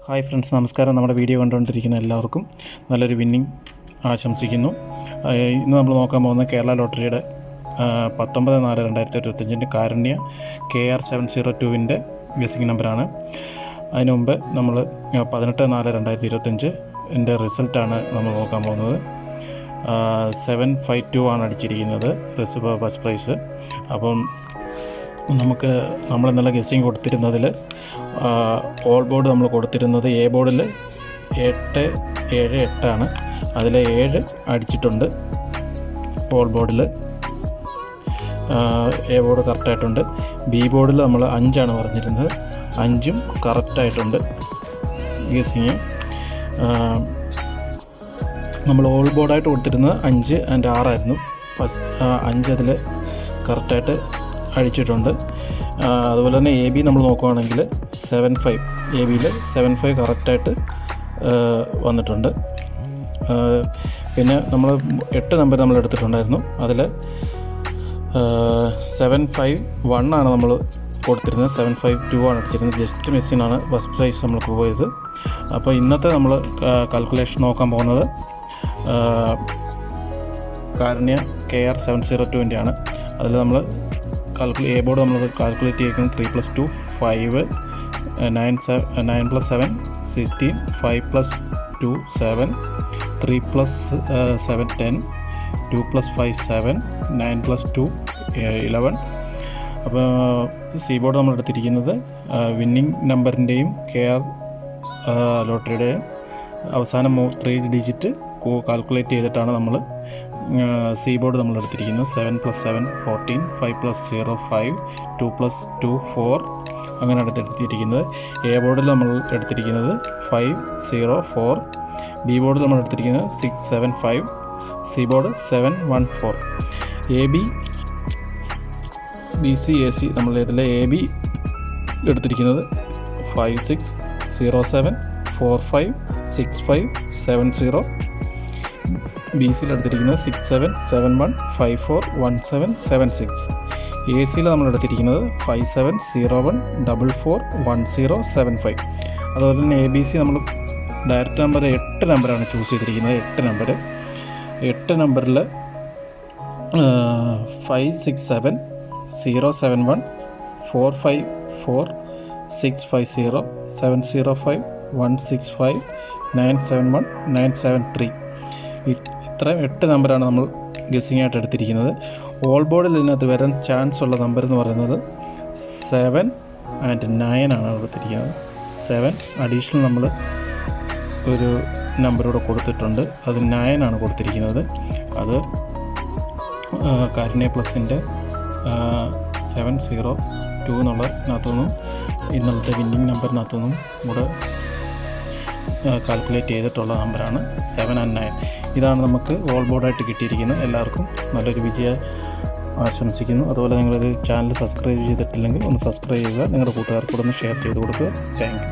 Hi friends, നമസ്കാരം. നമ്മുടെ video കണ്ടുകൊണ്ടിരിക്കുന്ന എല്ലാവർക്കും നല്ലൊരു വിന്നിങ് ആശംസിക്കുന്നു. ഇന്ന് നമ്മൾ നോക്കാൻ പോകുന്ന കേരള ലോട്ടറിയുടെ 19/4/2025 കാരുണ്യ KR 702 ഗസിങ് നമ്പറാണ്. അതിനു മുമ്പ് നമ്മൾ 18/4/2025 റിസൾട്ടാണ് നമ്മൾ നോക്കാൻ പോകുന്നത്. 752 ആണ് അടിച്ചിരിക്കുന്നത് ഫസ്റ്റ് പ്രൈസ്. അപ്പം നമ്മൾ ഇന്നലെ ഗസ്സിങ് കൊടുത്തിരുന്നതിൽ ഓൾ ബോർഡ് നമ്മൾ കൊടുത്തിരുന്നത് എ ബോർഡിൽ 878 ആണ്. അതിൽ 7 അടിച്ചിട്ടുണ്ട്. ഓൾ ബോർഡിൽ എ ബോർഡ് കറക്റ്റായിട്ടുണ്ട്. ബി ബോർഡിൽ നമ്മൾ 5 ആണ് പറഞ്ഞിരുന്നത്, 5ഉം കറക്റ്റായിട്ടുണ്ട് ഗസ്സിങ്. നമ്മൾ ഓൾ ബോർഡായിട്ട് കൊടുത്തിരുന്നത് 5 ആൻഡ് 6 ആയിരുന്നു. 5 അതിൽ കറക്റ്റായിട്ട് അടിച്ചിട്ടുണ്ട്. അതുപോലെ തന്നെ എ ബി നമ്മൾ നോക്കുകയാണെങ്കിൽ 75, എ ബിയിൽ 75 കറക്റ്റായിട്ട് വന്നിട്ടുണ്ട്. പിന്നെ നമ്മൾ 8 നമ്പർ നമ്മൾ എടുത്തിട്ടുണ്ടായിരുന്നു. അതിൽ 751 ആണ് നമ്മൾ കൊടുത്തിരുന്നത്, 752 ആണ് അടിച്ചിരുന്നത്. ജസ്റ്റ് മിസ്സിനാണ് ഫസ്റ്റ് പ്രൈസ് നമ്മൾക്ക് പോയത്. അപ്പോൾ ഇന്നത്തെ നമ്മൾ കാൽക്കുലേഷൻ നോക്കാൻ പോകുന്നത് കാരുണ്യ KR 702 ആണ്. അതിൽ നമ്മൾ എ ബോർഡ് നമ്മൾ കാൽക്കുലേറ്റ് ചെയ്തിരിക്കുന്നത് 3 + 2 5, 9 + 7 16, 5 + 2 7, 3 + 7 10, 2 + 5 7, 9 + 2 11. അപ്പോൾ സി ബോർഡ് നമ്മൾ എടുത്തിരിക്കുന്നത് വിന്നിംഗ് നമ്പറിൻ്റെയും KR ലോട്ടറിയുടെയും അവസാനം 3 ഡിജിറ്റ് കാൽക്കുലേറ്റ് ചെയ്തിട്ടാണ് നമ്മൾ സി ബോർഡ് നമ്മൾ എടുത്തിരിക്കുന്നത്. 7 + 7 14, 5 + 0 5, 2 + 2 4 അങ്ങനെ എടുത്തിരിക്കുന്നത്. എ ബോർഡിൽ നമ്മൾ എടുത്തിരിക്കുന്നത് 5 0 4, ബി ബോർഡിൽ നമ്മൾ എടുത്തിരിക്കുന്നത് 6 7 5, C board 7 1 4. A B B C A C നമ്മൾ ഇതിൽ എ ബി എടുത്തിരിക്കുന്നത് 5 6 0 7 4 5 6 5 7 0. ബി സിയിൽ എടുത്തിരിക്കുന്നത് 6 7 7 1 5 4 1 7 7 6. എ സിയിൽ നമ്മൾ എടുത്തിരിക്കുന്നത് 5 7 0 1 4 4 1 0 7 5. അതുപോലെ തന്നെ എ ബി സി നമ്മൾ ഡയറക്റ്റ് നമ്പർ 8 നമ്പറാണ് ചൂസ് ചെയ്തിരിക്കുന്നത്. 8 നമ്പറിൽ 5 6 7 0 7 1 4 5 4 6 5 0 7 0 5 1 6 5 9 7 1 9 7 3. ഇത്രയും 8 നമ്പറാണ് നമ്മൾ ഗസ്സിങ് ആയിട്ട് എടുത്തിരിക്കുന്നത്. ഓൾ ബോർഡിൽ ഇതിനകത്ത് വരാൻ ചാൻസ് ഉള്ള നമ്പർ എന്ന് പറയുന്നത് 7 ആൻഡ് 9 ആണ് കൊടുത്തിരിക്കുന്നത്. 7 അഡീഷണൽ നമ്മൾ ഒരു നമ്പറൂടെ കൊടുത്തിട്ടുണ്ട്, അത് 9 ആണ് കൊടുത്തിരിക്കുന്നത്. അത് കാരുണ്യ പ്ലസിൻ്റെ 702 എന്നുള്ളതിനകത്തുനിന്നും ഇന്നലത്തെ വിന്നിങ് നമ്പറിനകത്തുനിന്നും കൂടെ കാൽക്കുലേറ്റ് ചെയ്തിട്ടുള്ള നമ്പറാണ് 7 ആൻഡ് 9. ഇതാണ് നമുക്ക് ഓൾ ബോർഡായിട്ട് കിട്ടിയിരിക്കുന്നത്. എല്ലാവർക്കും നല്ലൊരു വിജയം ആശംസിക്കുന്നു. അതുപോലെ നിങ്ങളിത് ചാനൽ സബ്സ്ക്രൈബ് ചെയ്തിട്ടില്ലെങ്കിൽ ഒന്ന് സബ്സ്ക്രൈബ് ചെയ്യുക, നിങ്ങളുടെ കൂട്ടുകാർക്ക് കൂടെ ഒന്ന് ഷെയർ ചെയ്ത് കൊടുക്കുക. Thank you.